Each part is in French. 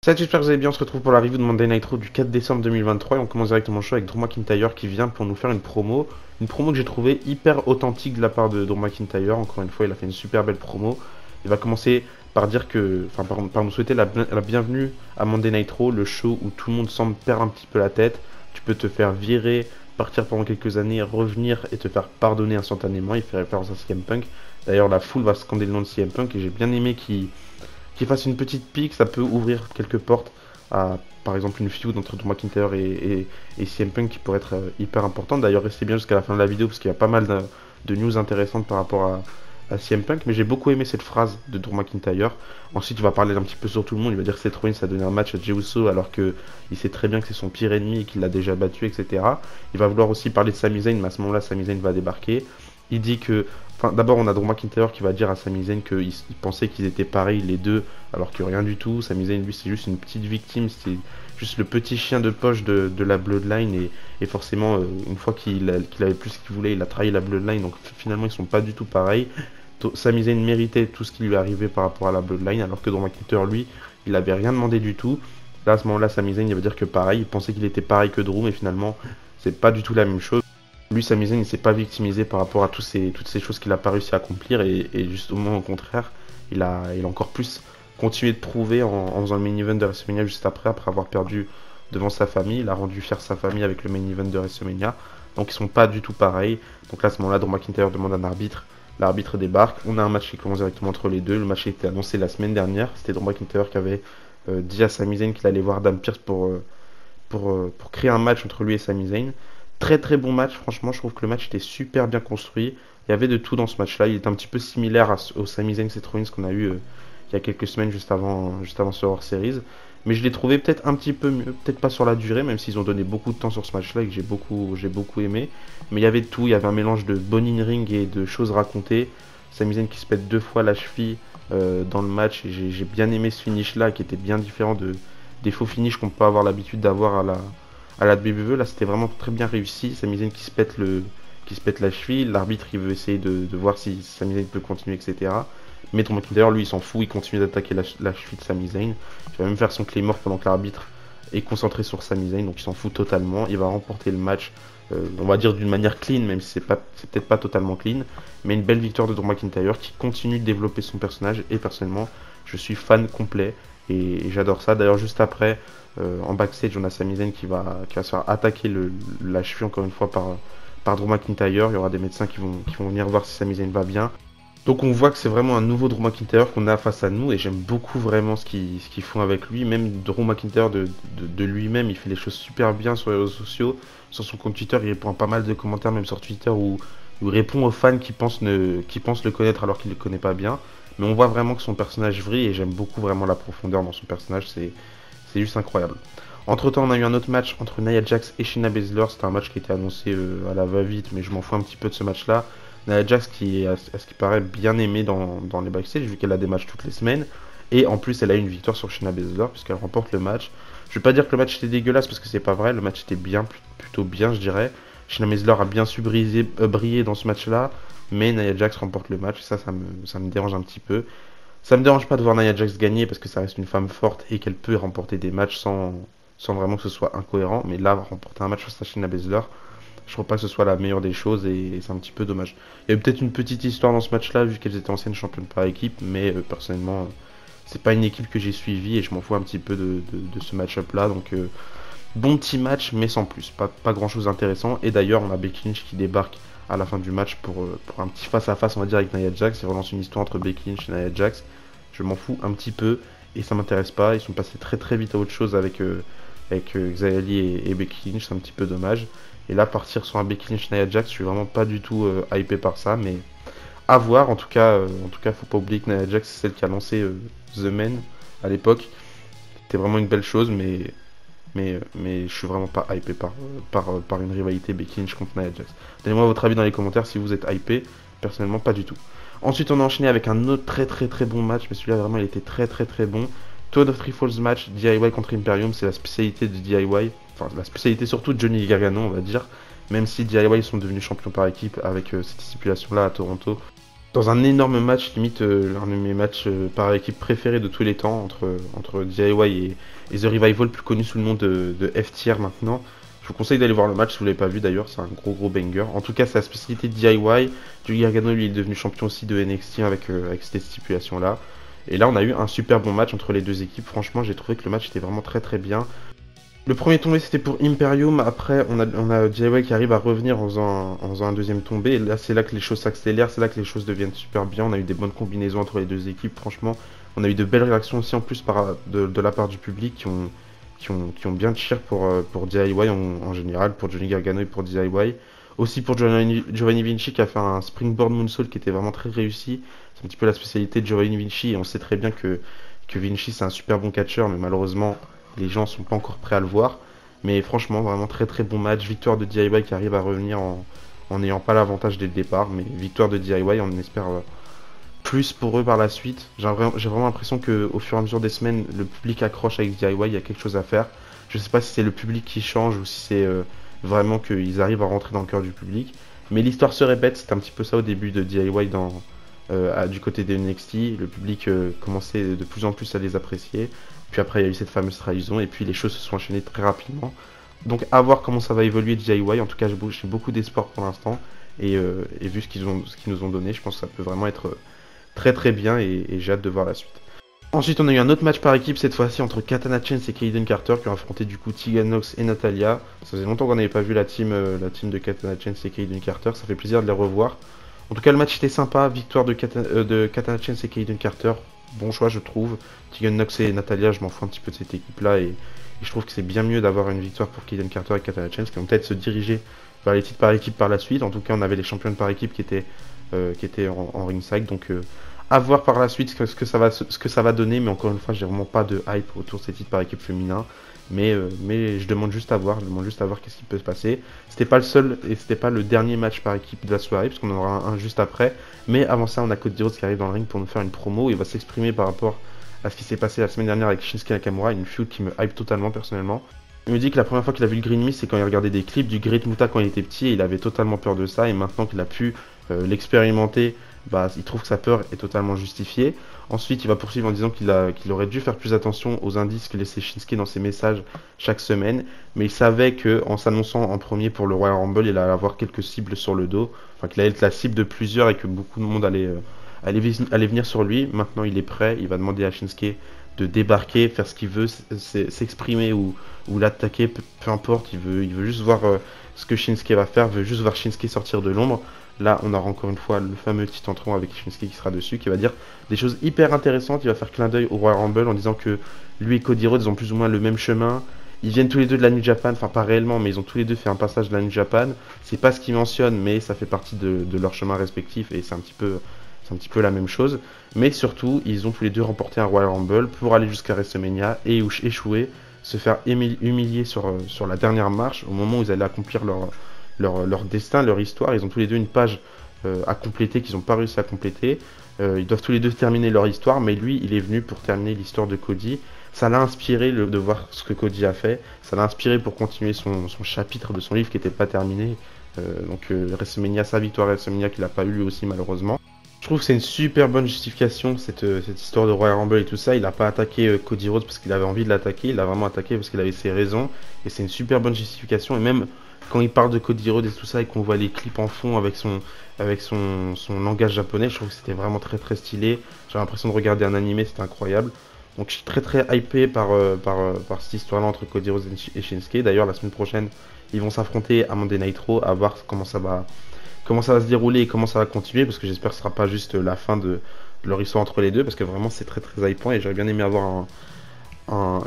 Salut, j'espère que vous allez bien. On se retrouve pour la review de Monday Night Raw du 4 décembre 2023 et on commence directement le show avec Drew McIntyre qui vient pour nous faire une promo. Une promo que j'ai trouvée hyper authentique de la part de Drew McIntyre. Encore une fois, il a fait une super belle promo. Il va commencer par dire que, enfin, par nous souhaiter la bienvenue à Monday Night Raw, le show où tout le monde semble perdre un petit peu la tête. Tu peux te faire virer, partir pendant quelques années, revenir et te faire pardonner instantanément. Il fait référence à CM Punk. D'ailleurs, la foule va scander le nom de CM Punk et j'ai bien aimé qu'il fasse une petite pique, ça peut ouvrir quelques portes à, par exemple, une feud entre Drew McIntyre et CM Punk qui pourrait être hyper importante. D'ailleurs, restez bien jusqu'à la fin de la vidéo parce qu'il y a pas mal de news intéressantes par rapport à CM Punk. Mais j'ai beaucoup aimé cette phrase de Drew McIntyre. Ensuite, il va parler un petit peu sur tout le monde. Il va dire que Seth Rollins a donné un match à Jey Uso alors qu'il sait très bien que c'est son pire ennemi et qu'il l'a déjà battu, etc. Il va vouloir aussi parler de Sami Zayn, mais à ce moment-là, Sami Zayn va débarquer. Il dit que enfin, d'abord, on a Drew McIntyre qui va dire à Sami Zayn qu'il pensait qu'ils étaient pareils les deux, alors que rien du tout. Sami Zayn, lui, c'est juste une petite victime, c'est juste le petit chien de poche de la Bloodline. Et forcément, une fois qu'il avait plus ce qu'il voulait, il a trahi la Bloodline. Donc finalement, ils sont pas du tout pareils. Sami Zayn méritait tout ce qui lui est arrivé par rapport à la Bloodline, alors que Drew McIntyre, lui, il avait rien demandé du tout. Là, à ce moment-là, Sami Zayn, il va dire que pareil, il pensait qu'il était pareil que Drew, mais finalement, c'est pas du tout la même chose. Lui, Sami Zayn, il s'est pas victimisé par rapport à toutes ces choses qu'il a pas réussi à accomplir et justement au contraire, il a encore plus continué de prouver en faisant le main event de WrestleMania juste après avoir perdu devant sa famille. Il a rendu fier sa famille avec le main event de WrestleMania. Donc ils sont pas du tout pareils. Donc là, à ce moment-là, Drew McIntyre demande un arbitre. L'arbitre débarque. On a un match qui commence directement entre les deux. Le match a été annoncé la semaine dernière. C'était Drew McIntyre qui avait dit à Sami Zayn qu'il allait voir Adam Pearce pour créer un match entre lui et Sami Zayn. Très très bon match, franchement, je trouve que le match était super bien construit. Il y avait de tout dans ce match-là. Il est un petit peu similaire au Sami Zayn Seth Rollins qu'on a eu il y a quelques semaines juste avant ce hors series. Mais je l'ai trouvé peut-être un petit peu mieux, peut-être pas sur la durée, même s'ils ont donné beaucoup de temps sur ce match-là et que j'ai beaucoup aimé. Mais il y avait de tout, il y avait un mélange de bon in-ring et de choses racontées. Sami Zayn qui se pète deux fois la cheville dans le match et j'ai bien aimé ce finish-là qui était bien différent des faux finishes qu'on peut avoir l'habitude d'avoir à la WWE. Là, c'était vraiment très bien réussi. Sami Zayn qui se pète la cheville. L'arbitre, il veut essayer de voir si Sami Zayn peut continuer, etc. Mais Drew McIntyre, lui, il s'en fout. Il continue d'attaquer la cheville de Sami Zayn. Il va même faire son claymore pendant que l'arbitre est concentré sur Sami Zayn. Donc, il s'en fout totalement. Il va remporter le match, on va dire d'une manière clean, même si c'est peut-être pas totalement clean. Mais une belle victoire de Drew McIntyre qui continue de développer son personnage. Et personnellement, je suis fan complet. Et j'adore ça. D'ailleurs, juste après, en backstage, on a Sami Zayn qui va se faire attaquer la cheville encore une fois par Drew McIntyre. Il y aura des médecins qui vont venir voir si Sami Zayn va bien. Donc on voit que c'est vraiment un nouveau Drew McIntyre qu'on a face à nous et j'aime beaucoup vraiment ce qu'ils font avec lui. Même Drew McIntyre de lui-même, il fait les choses super bien sur les réseaux sociaux. Sur son compte Twitter, il répond à pas mal de commentaires, même sur Twitter, où il répond aux fans qui pensent le connaître alors qu'il ne le connaît pas bien. Mais on voit vraiment que son personnage vrille et j'aime beaucoup vraiment la profondeur dans son personnage. C'est juste incroyable. Entre temps, on a eu un autre match entre Nia Jax et Shayna Baszler. C'était un match qui était annoncé à la va-vite, mais je m'en fous un petit peu de ce match-là. Nia Jax qui est, à ce qui paraît, bien aimée dans les backstage, vu qu'elle a des matchs toutes les semaines. Et en plus, elle a eu une victoire sur Shayna Baszler, puisqu'elle remporte le match. Je vais pas dire que le match était dégueulasse, parce que c'est pas vrai. Le match était bien, plutôt bien, je dirais. Shayna Baszler a bien su briller dans ce match-là. Mais Nia Jax remporte le match, et ça me dérange un petit peu. Ça me dérange pas de voir Nia Jax gagner parce que ça reste une femme forte et qu'elle peut remporter des matchs sans vraiment que ce soit incohérent. Mais là, remporter un match face à Shayna Baszler, je trouve pas que ce soit la meilleure des choses et c'est un petit peu dommage. Il y a eu peut-être une petite histoire dans ce match-là vu qu'elles étaient anciennes championnes par équipe, mais personnellement, c'est pas une équipe que j'ai suivie et je m'en fous un petit peu de ce match-up-là. Donc, bon petit match, mais sans plus. Pas grand-chose d'intéressant. Et d'ailleurs, on a Becky Lynch qui débarque à la fin du match pour un petit face-à-face, on va dire, avec Nia Jax. Il relance une histoire entre Becky Lynch et Nia Jax. Je m'en fous un petit peu et ça m'intéresse pas. Ils sont passés très très vite à autre chose avec Xia Li et Becky Lynch, c'est un petit peu dommage. Et là, partir sur un Becky Lynch Nia Jax, je suis vraiment pas du tout hypé par ça, mais à voir. En tout cas, faut pas oublier que Nia Jax, c'est celle qui a lancé The Men à l'époque. C'était vraiment une belle chose, mais je suis vraiment pas hypé par une rivalité Becky Lynch contre Nia Jax. Donnez-moi votre avis dans les commentaires si vous êtes hypé. Personnellement, pas du tout. Ensuite, on a enchaîné avec un autre très très très bon match, mais celui-là vraiment il était très très très bon. Toad of Three Falls match, DIY contre Imperium, c'est la spécialité de DIY, enfin la spécialité surtout de Johnny Gargano, on va dire. Même si DIY sont devenus champions par équipe avec cette stipulation-là à Toronto, dans un énorme match, limite l'un de mes matchs par équipe préférés de tous les temps, entre DIY et The Revival, plus connu sous le nom de F-Tier maintenant. Je vous conseille d'aller voir le match si vous ne l'avez pas vu d'ailleurs, c'est un gros banger. En tout cas, c'est la spécialité de DIY. Johnny Gargano, lui, est devenu champion aussi de NXT avec cette stipulation-là. Et là, on a eu un super bon match entre les deux équipes. Franchement, j'ai trouvé que le match était vraiment très bien. Le premier tombé c'était pour Imperium, après on a DIY qui arrive à revenir en faisant un deuxième tombé, et là c'est là que les choses s'accélèrent, c'est là que les choses deviennent super bien, on a eu des bonnes combinaisons entre les deux équipes, franchement, on a eu de belles réactions aussi en plus de la part du public qui ont bien cheer pour DIY en général, pour Johnny Gargano et pour DIY. Aussi pour Giovanni Vinci qui a fait un springboard moonsault qui était vraiment très réussi, c'est un petit peu la spécialité de Giovanni Vinci, et on sait très bien que Vinci c'est un super bon catcheur, mais malheureusement les gens sont pas encore prêts à le voir. Mais franchement, vraiment très bon match. Victoire de DIY qui arrive à revenir en n'ayant pas l'avantage dès le départ. Mais victoire de DIY, on espère plus pour eux par la suite. J'ai vraiment l'impression qu'au fur et à mesure des semaines, le public accroche avec DIY, il y a quelque chose à faire. Je sais pas si c'est le public qui change ou si c'est vraiment qu'ils arrivent à rentrer dans le cœur du public. Mais l'histoire se répète, c'était un petit peu ça au début de DIY du côté des NXT. Le public commençait de plus en plus à les apprécier. Puis après, il y a eu cette fameuse trahison, et puis les choses se sont enchaînées très rapidement. Donc, à voir comment ça va évoluer DIY. En tout cas, j'ai beaucoup d'espoir pour l'instant. Et vu ce qu'ils nous ont donné, je pense que ça peut vraiment être très bien, et j'ai hâte de voir la suite. Ensuite, on a eu un autre match par équipe, cette fois-ci entre Katana Chance et Kayden Carter, qui ont affronté du coup Tegan Nox et Natalya. Ça faisait longtemps qu'on n'avait pas vu la team de Katana Chance et Kayden Carter, ça fait plaisir de les revoir. En tout cas, le match était sympa, victoire de Katana Chance et Kayden Carter. Bon choix, je trouve. Tegan Nox et Natalya, je m'en fous un petit peu de cette équipe-là, et je trouve que c'est bien mieux d'avoir une victoire pour Kayden Carter et Katana Chance, qui vont peut-être se diriger vers les titres par équipe par la suite. En tout cas, on avait les championnes par équipe qui étaient en ringside, donc à voir par la suite ce que ça va donner, mais encore une fois, j'ai vraiment pas de hype autour de ces titres par équipe féminin. Mais je demande juste à voir, qu'est-ce qui peut se passer. C'était pas le seul et c'était pas le dernier match par équipe de la soirée, parce qu'on en aura un juste après. Mais avant ça, on a Cody Rhodes qui arrive dans le ring pour nous faire une promo. Il va s'exprimer par rapport à ce qui s'est passé la semaine dernière avec Shinsuke Nakamura, une feud qui me hype totalement personnellement. Il me dit que la première fois qu'il a vu le Green Mist, c'est quand il regardait des clips du Great Muta quand il était petit, et il avait totalement peur de ça, et maintenant qu'il a pu l'expérimenter, bah, il trouve que sa peur est totalement justifiée. Ensuite, il va poursuivre en disant qu'il aurait dû faire plus attention aux indices que laissait Shinsuke dans ses messages chaque semaine, mais il savait qu'en s'annonçant en premier pour le Royal Rumble, il allait avoir quelques cibles sur le dos, enfin qu'il allait être la cible de plusieurs et que beaucoup de monde allait venir sur lui. Maintenant, il est prêt, il va demander à Shinsuke de débarquer, faire ce qu'il veut, s'exprimer ou l'attaquer, peu importe, il veut juste voir ce que Shinsuke va faire, veut juste voir Shinsuke sortir de l'ombre. Là, on aura encore une fois le fameux petit entrant avec Shinsuke qui sera dessus, qui va dire des choses hyper intéressantes. Il va faire clin d'œil au Royal Rumble en disant que lui et Cody Rhodes ont plus ou moins le même chemin. Ils viennent tous les deux de la New Japan, enfin pas réellement, mais ils ont tous les deux fait un passage de la New Japan. C'est pas ce qu'ils mentionnent, mais ça fait partie de leur chemin respectif, et c'est un petit peu la même chose. Mais surtout, ils ont tous les deux remporté un Royal Rumble pour aller jusqu'à WrestleMania et échouer, se faire humilier sur la dernière marche au moment où ils allaient accomplir leur destin, leur histoire. Ils ont tous les deux une page à compléter qu'ils n'ont pas réussi à compléter. Ils doivent tous les deux terminer leur histoire, mais lui, il est venu pour terminer l'histoire de Cody. Ça l'a inspiré de voir ce que Cody a fait. Ça l'a inspiré pour continuer son chapitre de son livre qui n'était pas terminé. WrestleMania, sa victoire à WrestleMania qu'il n'a pas eu lui aussi malheureusement. Je trouve que c'est une super bonne justification, cette histoire de Royal Rumble et tout ça. Il n'a pas attaqué Cody Rhodes parce qu'il avait envie de l'attaquer, il l'a vraiment attaqué parce qu'il avait ses raisons. Et c'est une super bonne justification. Et même quand il parle de Cody Rhodes et tout ça, et qu'on voit les clips en fond avec son langage japonais, je trouve que c'était vraiment très stylé. J'ai l'impression de regarder un animé, c'était incroyable. Donc je suis très hypé par cette histoire-là entre Cody Rhodes et Shinsuke. D'ailleurs, la semaine prochaine, ils vont s'affronter à Monday Night Raw, à voir comment ça va se dérouler et comment ça va continuer, parce que j'espère que ce sera pas juste la fin de leur histoire entre les deux, parce que vraiment c'est très hypant, et j'aurais bien aimé avoir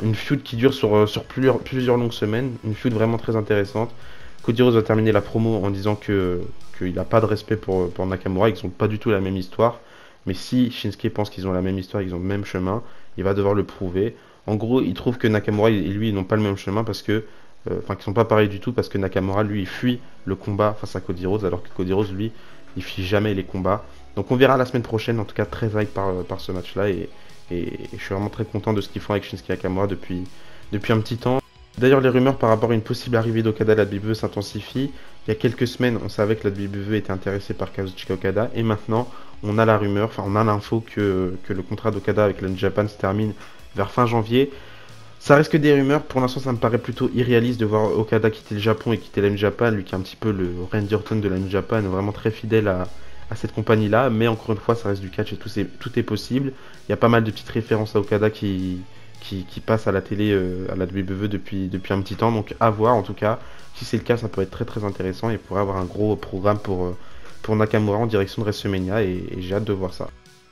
une feud qui dure sur plusieurs longues semaines, une feud vraiment très intéressante. Cody Rhodes va terminer la promo en disant qu'il n'a pas de respect pour Nakamura, qu'ils n'ont pas du tout la même histoire, mais si Shinsuke pense qu'ils ont la même histoire, qu'ils ont le même chemin, il va devoir le prouver. En gros, il trouve que Nakamura et lui ils n'ont pas le même chemin parce que qu'ils sont pas pareils du tout, parce que Nakamura lui il fuit le combat face à Cody Rhodes, alors que Cody Rhodes lui il fuit jamais les combats. Donc on verra la semaine prochaine, en tout cas très hype par ce match là, et je suis vraiment très content de ce qu'ils font avec Shinsuke Nakamura depuis un petit temps. D'ailleurs, les rumeurs par rapport à une possible arrivée d'Okada à la WWE s'intensifient. Il y a quelques semaines, on savait que la WWE était intéressée par Kazuchika Okada, et maintenant on a la rumeur, enfin on a l'info que le contrat d'Okada avec la New Japan se termine vers fin janvier. Ça reste que des rumeurs, pour l'instant ça me paraît plutôt irréaliste de voir Okada quitter le Japon et quitter la New Japan, lui qui est un petit peu le Randy Orton de la New Japan, vraiment très fidèle à cette compagnie-là, mais encore une fois ça reste du catch et tout est possible. Il y a pas mal de petites références à Okada qui passent à la télé, à la WWE depuis un petit temps, donc à voir en tout cas. Si c'est le cas, ça peut être très très intéressant et pourrait avoir un gros programme pour Nakamura en direction de WrestleMania et j'ai hâte de voir ça.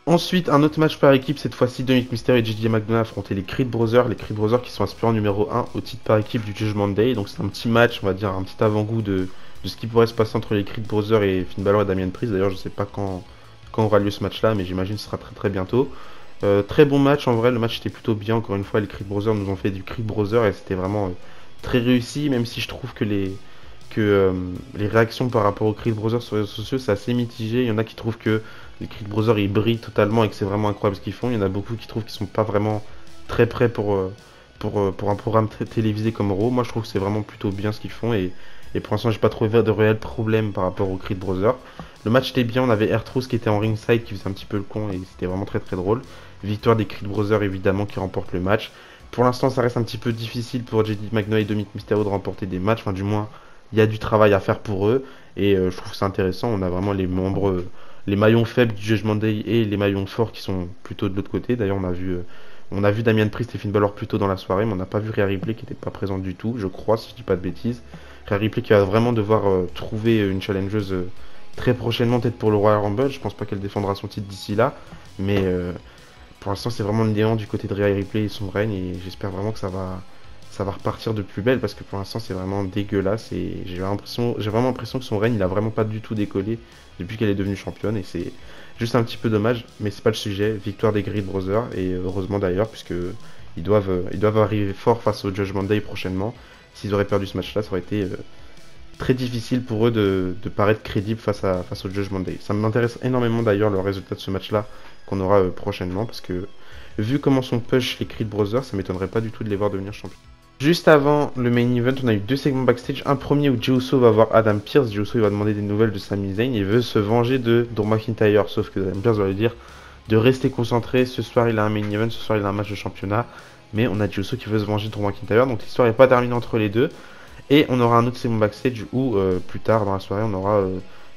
Ensuite, un autre match par équipe, cette fois-ci Dominic Mysterio et JJ McDonagh affrontaient les Creed Brothers. Les Creed Brothers qui sont aspirants numéro 1 au titre par équipe du Judgment Day. Donc c'est un petit match, on va dire un petit avant-goût de ce qui pourrait se passer entre les Creed Brothers et Finn Balor et Damian Priest. D'ailleurs, je sais pas quand aura lieu ce match-là, mais j'imagine que ce sera très très bientôt. Très bon match, en vrai, le match était plutôt bien. Encore une fois, les Creed Brothers nous ont fait du Creed Brothers et c'était vraiment très réussi, même si je trouve que les réactions par rapport aux Creed Brothers sur les réseaux sociaux, c'est assez mitigé. Il y en a qui trouvent que les Creed Brothers ils brillent totalement et que c'est vraiment incroyable ce qu'ils font. Il y en a beaucoup qui trouvent qu'ils sont pas vraiment très prêts pour un programme télévisé comme Raw. Moi je trouve que c'est vraiment plutôt bien ce qu'ils font et pour l'instant j'ai pas trouvé de réel problème par rapport aux Creed Brothers. Le match était bien, on avait R-Truth qui était en ringside qui faisait un petit peu le con et c'était vraiment très très drôle. Victoire des Creed Brothers évidemment qui remporte le match. Pour l'instant ça reste un petit peu difficile pour JD McDonagh et Dominic Mysterio de remporter des matchs, enfin du moins il y a du travail à faire pour eux et je trouve que c'est intéressant. On a vraiment les maillons faibles du Judgment Day et les maillons forts qui sont plutôt de l'autre côté. D'ailleurs, on a vu Damian Priest et Finn Balor plus tôt dans la soirée, mais on n'a pas vu Rhea Ripley qui n'était pas présente du tout, je crois, si je dis pas de bêtises. Rhea Ripley qui va vraiment devoir trouver une challengeuse très prochainement, peut-être pour le Royal Rumble. Je pense pas qu'elle défendra son titre d'ici là, mais pour l'instant, c'est vraiment le néant du côté de Rhea Ripley et son règne, et j'espère vraiment que ça va repartir de plus belle parce que pour l'instant c'est vraiment dégueulasse et j'ai vraiment l'impression que son règne il a vraiment pas du tout décollé depuis qu'elle est devenue championne et c'est juste un petit peu dommage, mais c'est pas le sujet. Victoire des Creed Brothers et heureusement d'ailleurs puisque ils doivent arriver fort face au Judgment Day prochainement. S'ils auraient perdu ce match là, ça aurait été très difficile pour eux de paraître crédibles face au Judgment Day. Ça m'intéresse énormément d'ailleurs le résultat de ce match là qu'on aura prochainement parce que vu comment sont push les Creed Brothers, ça m'étonnerait pas du tout de les voir devenir champions. Juste avant le main event, on a eu deux segments backstage. Un premier où Jey Uso va voir Adam Pearce. Jey Uso il va demander des nouvelles de Sami Zayn. Il veut se venger de Drew McIntyre. Sauf que Adam Pearce va lui dire de rester concentré. Ce soir il a un main event, ce soir il a un match de championnat. Mais on a Jey Uso qui veut se venger de Drew McIntyre. Donc l'histoire n'est pas terminée entre les deux. Et on aura un autre segment backstage où plus tard dans la soirée on aura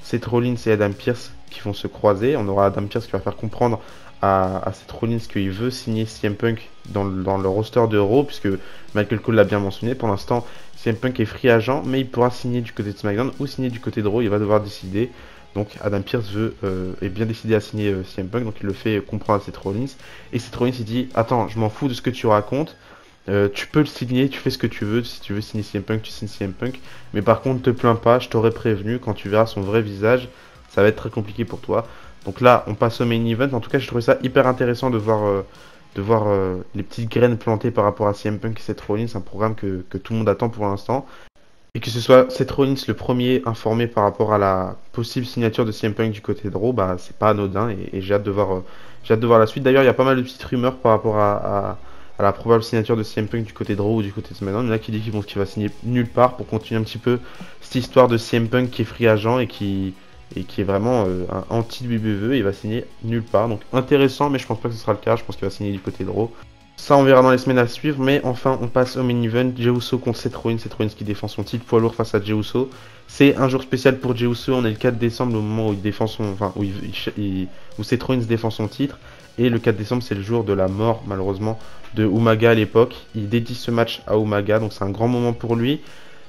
Seth Rollins et Adam Pearce qui vont se croiser. On aura Adam Pearce qui va faire comprendre à Seth Rollins qu'il veut signer CM Punk dans le roster de Raw, puisque Michael Cole l'a bien mentionné. Pour l'instant, CM Punk est free agent, mais il pourra signer du côté de SmackDown ou signer du côté de Raw. Il va devoir décider. Donc Adam Pearce est bien décidé à signer CM Punk, donc il le fait comprendre à Seth Rollins. Et Seth Rollins il dit attends, je m'en fous de ce que tu racontes. Tu peux le signer, tu fais ce que tu veux. Si tu veux signer CM Punk, tu signes CM Punk. Mais par contre, te plains pas, je t'aurais prévenu. Quand tu verras son vrai visage, ça va être très compliqué pour toi. Donc là, on passe au main event. En tout cas, j'ai trouvé ça hyper intéressant de voir les petites graines plantées par rapport à CM Punk et Seth Rollins, un programme que tout le monde attend pour l'instant. Et que ce soit Seth Rollins le premier informé par rapport à la possible signature de CM Punk du côté de Raw, bah c'est pas anodin et j'ai hâte de voir la suite. D'ailleurs, il y a pas mal de petites rumeurs par rapport à la probable signature de CM Punk du côté de Raw ou du côté de SmackDown. Il y en a qui disent qu'il va signer nulle part pour continuer un petit peu cette histoire de CM Punk qui est free agent et qui est vraiment un anti-WWE. Il va signer nulle part. Donc intéressant, mais je pense pas que ce sera le cas. Je pense qu'il va signer du côté de Raw. Ça, on verra dans les semaines à suivre. Mais enfin, on passe au main event. Jey Uso contre Seth Rollins. Seth Rollins qui défend son titre poids lourd face à Jey Uso. C'est un jour spécial pour Jey Uso. On est le 4 décembre, au moment où il défend où Seth Rollins défend son titre. Et le 4 décembre, c'est le jour de la mort, malheureusement, de Umaga à l'époque. Il dédie ce match à Umaga, donc c'est un grand moment pour lui.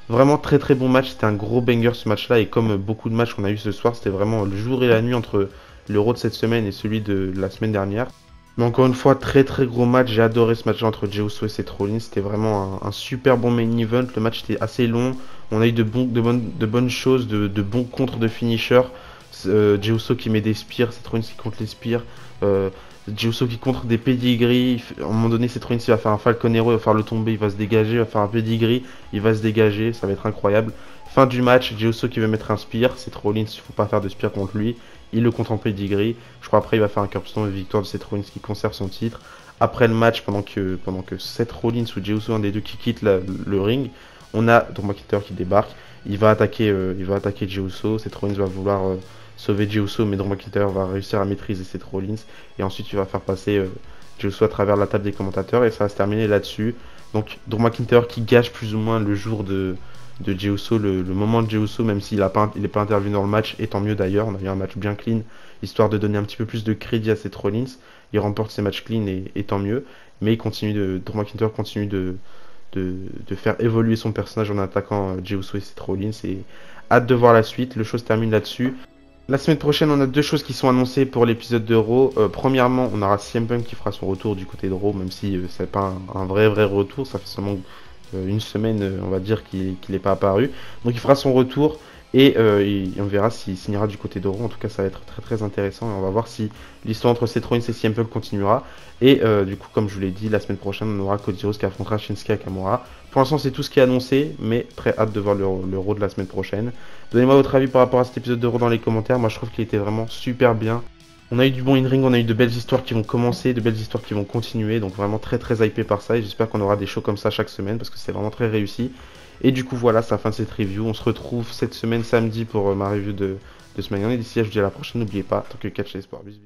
Vraiment très très bon match, c'était un gros banger ce match-là. Et comme beaucoup de matchs qu'on a eu ce soir, c'était vraiment le jour et la nuit entre l'Euro de cette semaine et celui de la semaine dernière. Mais encore une fois, très très gros match. J'ai adoré ce match entre Jey Uso et Seth Rollins. C'était vraiment un super bon main event. Le match était assez long. On a eu de bonnes choses, de bons contres de finisher. Jey Uso qui met des spears, Seth Rollins qui contre les spears. Jey Uso qui contre des pédigris. À un moment donné, Seth Rollins il va faire un Falcon Hero, il va faire le tomber, il va se dégager, il va faire un pedigree, il va se dégager, ça va être incroyable. Fin du match, Jey Uso qui veut mettre un spear, Seth Rollins, il faut pas faire de spear contre lui, il le contre en pedigree. Je crois après il va faire un curbstone et victoire de Seth Rollins qui conserve son titre. Après le match, pendant que Seth Rollins ou Jey Uso, un des deux qui quitte le ring, on a Drew McIntyre qui débarque, il va attaquer Jey Uso. Seth Rollins va vouloir sauver Jey Uso, mais Drew McIntyre va réussir à maîtriser Seth Rollins. Et ensuite, tu vas faire passer Jey Uso à travers la table des commentateurs et ça va se terminer là-dessus. Donc, Drew McIntyre qui gâche plus ou moins le jour de Jey Uso, le moment de Jey Uso, même s'il n'est pas intervenu dans le match, et tant mieux d'ailleurs. On a eu un match bien clean, histoire de donner un petit peu plus de crédit à Seth Rollins. Il remporte ses matchs clean et tant mieux. Mais Drew McIntyre continue de faire évoluer son personnage en attaquant Jey Uso et Seth Rollins. Et hâte de voir la suite. Le show se termine là-dessus. La semaine prochaine, on a deux choses qui sont annoncées pour l'épisode de Raw. Premièrement, on aura CM Punk qui fera son retour du côté de Raw, même si c'est pas un vrai retour. Ça fait seulement une semaine, on va dire, qu'il n'est pas apparu. Donc il fera son retour et on verra s'il signera du côté de Raw. En tout cas, ça va être très très intéressant et on va voir si l'histoire entre Seth Rollins et CM Punk continuera. Et du coup, comme je vous l'ai dit, la semaine prochaine, on aura Cody Rhodes qui affrontera Shinsuke Nakamura. Pour l'instant, c'est tout ce qui est annoncé, mais très hâte de voir le Raw de la semaine prochaine. Donnez-moi votre avis par rapport à cet épisode de Raw dans les commentaires. Moi, je trouve qu'il était vraiment super bien. On a eu du bon in-ring, on a eu de belles histoires qui vont commencer, de belles histoires qui vont continuer. Donc vraiment très très hypé par ça. Et j'espère qu'on aura des shows comme ça chaque semaine parce que c'est vraiment très réussi. Et du coup, voilà, c'est la fin de cette review. On se retrouve cette semaine samedi pour ma review de SmackDown. Et d'ici là, je vous dis à la prochaine. N'oubliez pas, tant que catch l'espoir. Bisous.